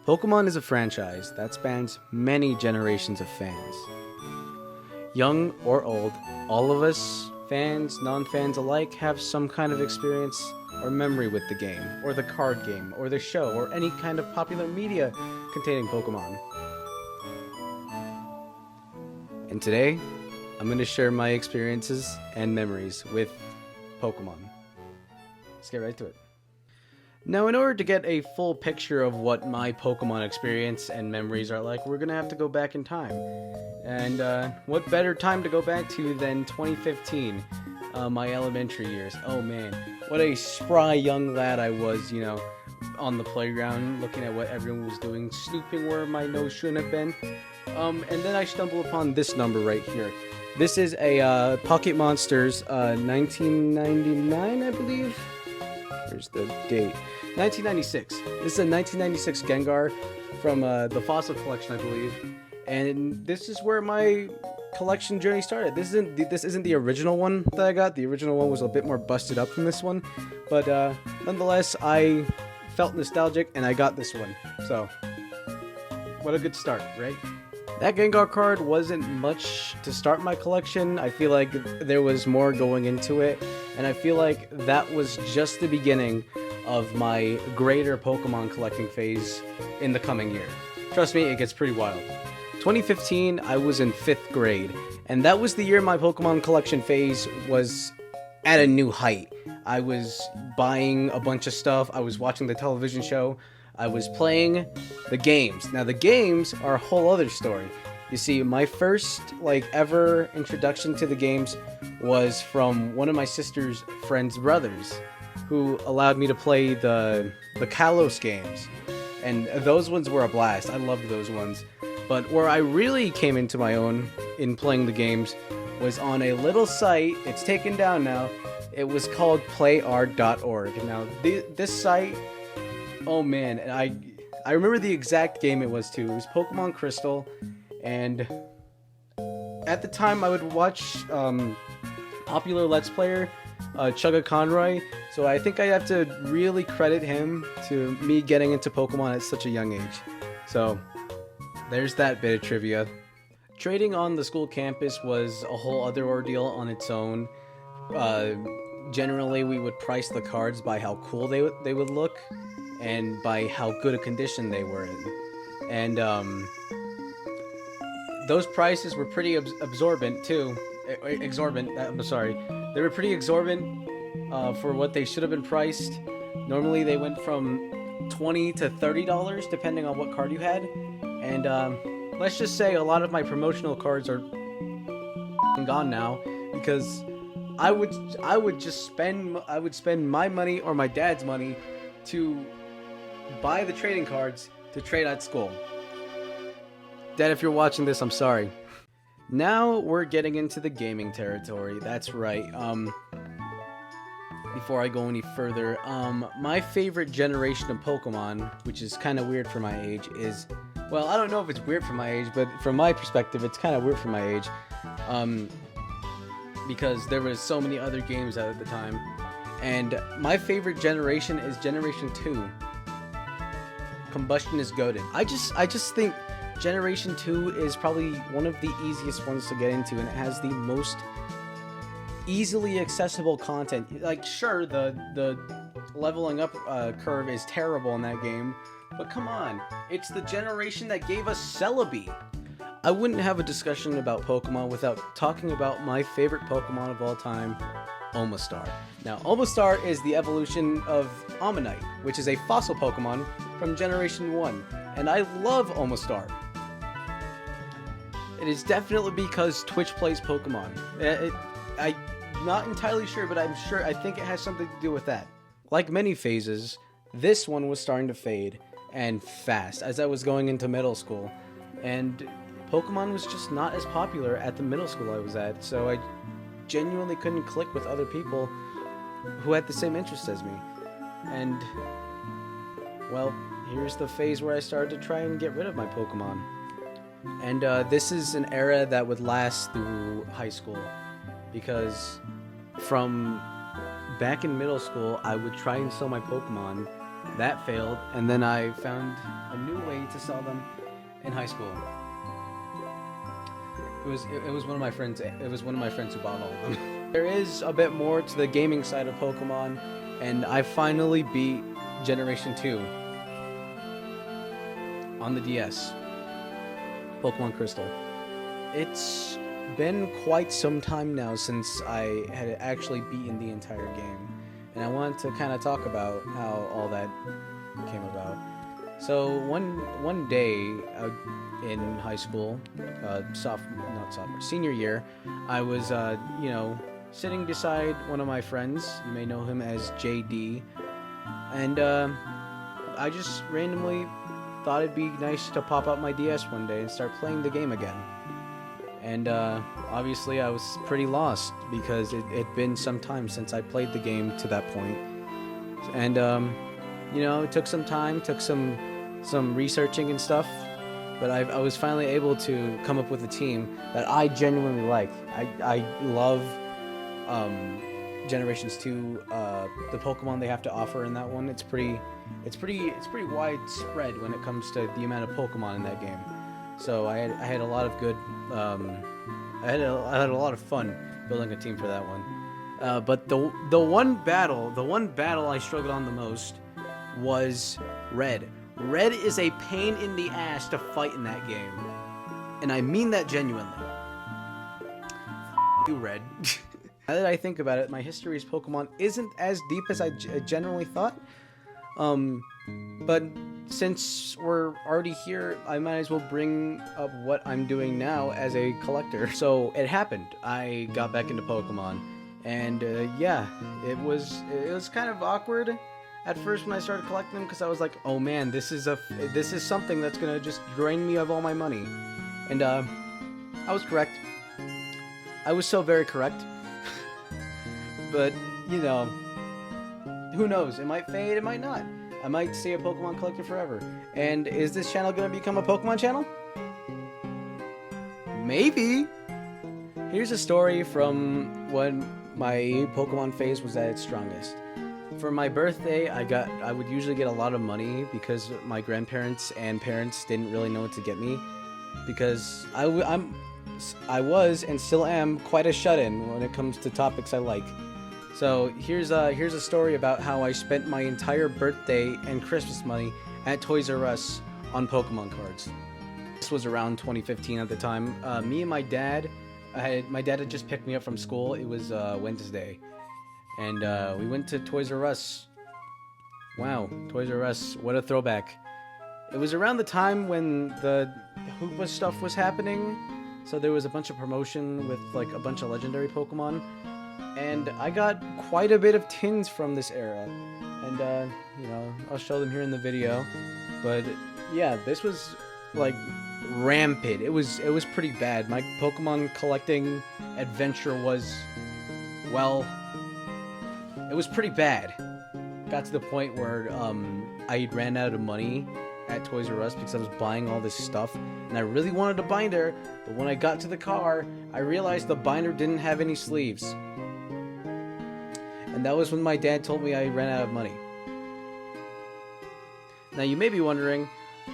Pokemon is a franchise that spans many generations of fans. Young or old, all of us, fans, non-fans alike, have some kind of experience or memory with the game, or the card game, or the show, or any kind of popular media containing Pokemon. And today, I'm going to share my experiences and memories with Pokemon. Let's get right to it. Now, in order to get a full picture of what my Pokemon experience and memories are like, we're going to have to go back in time. And what better time to go back to than 2015, my elementary years. Oh man, what a spry young lad I was, on the playground, looking at what everyone was doing, snooping where my nose shouldn't have been. And then I stumbled upon this number right here. This is a Pocket Monsters 1999, I believe. Where's the date? 1996. This is a 1996 Gengar from the Fossil Collection, I believe. And this is where my collection journey started. This isn't the original one that I got. The original one was a bit more busted up than this one. But nonetheless, I felt nostalgic and I got this one. So, what a good start, right? That Gengar card wasn't much to start my collection. I feel like there was more going into it, and I feel like that was just the beginning of my greater Pokemon collecting phase in the coming year. Trust me, it gets pretty wild. 2015, I was in 5th grade, and that was the year my Pokemon collection phase was at a new height. I was buying a bunch of stuff, I was watching the television show, I was playing the games. Now the games are a whole other story. You see, my first ever introduction to the games was from one of my sister's friend's brothers, who allowed me to play the Kalos games. And those ones were a blast. I loved those ones. But where I really came into my own in playing the games was on a little site. It's taken down now. It was called playart.org. Now this site, oh man, I remember the exact game it was too. It was Pokemon Crystal, and at the time I would watch popular Let's Player Chugga Conroy, so I think I have to really credit him to me getting into Pokemon at such a young age. So there's that bit of trivia. Trading on the school campus was a whole other ordeal on its own. Generally, we would price the cards by how cool they would look, and by how good a condition they were in. And those prices were pretty exorbitant too. I'm sorry. They were pretty exorbitant for what they should have been priced. Normally, they went from $20 to $30 depending on what card you had. And let's just say a lot of my promotional cards are gone now because I would spend my money or my dad's money to buy the trading cards to trade at school. Dad, if you're watching this, I'm sorry. Now we're getting into the gaming territory. That's right. Before I go any further, my favorite generation of Pokemon, which is kind of weird for my age, is, well, I don't know if it's weird for my age, but from my perspective, it's kind of weird for my age, because there was so many other games out at the time, and my favorite generation is Generation 2. Combustion is goated. I just think Generation 2 is probably one of the easiest ones to get into, and it has the most easily accessible content. Like, sure, the leveling up curve is terrible in that game, but come on, it's the generation that gave us Celebi. I wouldn't have a discussion about Pokemon without talking about my favorite Pokemon of all time, Omastar. Now, Omastar is the evolution of Omanyte, which is a fossil Pokemon from Generation 1, and I love Omastar. It is definitely because Twitch plays Pokemon. I'm not entirely sure, but I think it has something to do with that. Like many phases, this one was starting to fade, and fast, as I was going into middle school, and Pokemon was just not as popular at the middle school I was at, so I genuinely couldn't click with other people who had the same interests as me. And, well, here's the phase where I started to try and get rid of my Pokemon. And this is an era that would last through high school, because from back in middle school, I would try and sell my Pokemon That failed, and then I found a new way to sell them in high school. It was one of my friends. It was one of my friends who bought all of them. There is a bit more to the gaming side of Pokemon, and I finally beat Generation 2 on the DS. Pokemon Crystal. It's been quite some time now since I had actually beaten the entire game, and I wanted to kind of talk about how all that came about. So one day in high school, senior year, I was sitting beside one of my friends. You may know him as JD, and I just randomly thought it'd be nice to pop up my DS one day and start playing the game again. And obviously I was pretty lost because it'd been some time since I played the game to that point. And it took some time, took some researching and stuff, but I was finally able to come up with a team that I genuinely like. I love Generations 2, the Pokemon they have to offer in that one. It's pretty widespread when it comes to the amount of Pokemon in that game. So I had a lot of good I had a lot of fun building a team for that one. But the one battle I struggled on the most was Red. Red is a pain in the ass to fight in that game, and I mean that genuinely. You, Red. Now that I think about it, my history as Pokemon isn't as deep as I generally thought. But since we're already here, I might as well bring up what I'm doing now as a collector. So it happened. I got back into Pokemon, and it was kind of awkward at first when I started collecting them, because I was like, oh man, this is something that's gonna just drain me of all my money. And I was correct. I was so very correct. But who knows? It might fade, it might not. I might stay a Pokemon collector forever. And is this channel gonna become a Pokemon channel? Maybe. Here's a story from when my Pokemon phase was at its strongest. For my birthday, I would usually get a lot of money because my grandparents and parents didn't really know what to get me, because I was and still am quite a shut-in when it comes to topics I like. So here's a story about how I spent my entire birthday and Christmas money at Toys R Us on Pokemon cards. This was around 2015 at the time. Me and my dad had just picked me up from school. It was Wednesday, and we went to Toys R Us. Wow, Toys R Us, what a throwback. It was around the time when the Hoopa stuff was happening, so there was a bunch of promotion with like a bunch of legendary Pokemon. And I got quite a bit of tins from this era, and I'll show them here in the video. But yeah, this was like rampant. It was pretty bad. My Pokemon collecting adventure was, well, it was pretty bad. Got to the point where I ran out of money at Toys R Us because I was buying all this stuff, and I really wanted a binder, but when I got to the car, I realized the binder didn't have any sleeves. And that was when my dad told me I ran out of money. Now you may be wondering,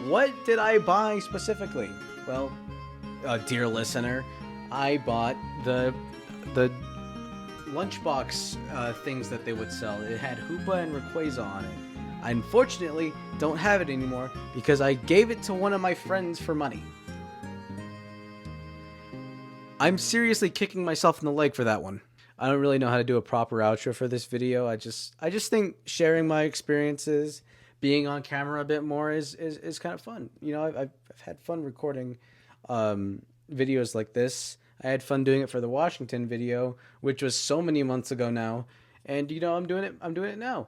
what did I buy specifically? Well, dear listener, I bought the lunchbox things that they would sell. It had Hoopa and Rayquaza on it. I unfortunately don't have it anymore because I gave it to one of my friends for money. I'm seriously kicking myself in the leg for that one. I don't really know how to do a proper outro for this video. I just think sharing my experiences, being on camera a bit more is kind of fun. I've had fun recording videos like this. I had fun doing it for the Washington video, which was so many months ago now, and I'm doing it now,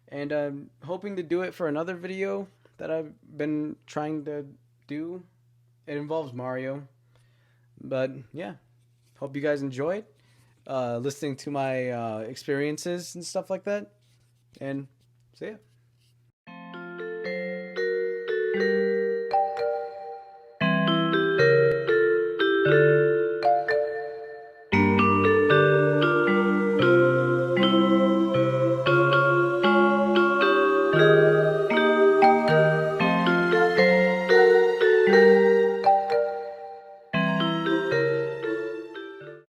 and I'm hoping to do it for another video that I've been trying to do. It involves Mario, but yeah, hope you guys enjoyed listening to my experiences and stuff like that, and see ya.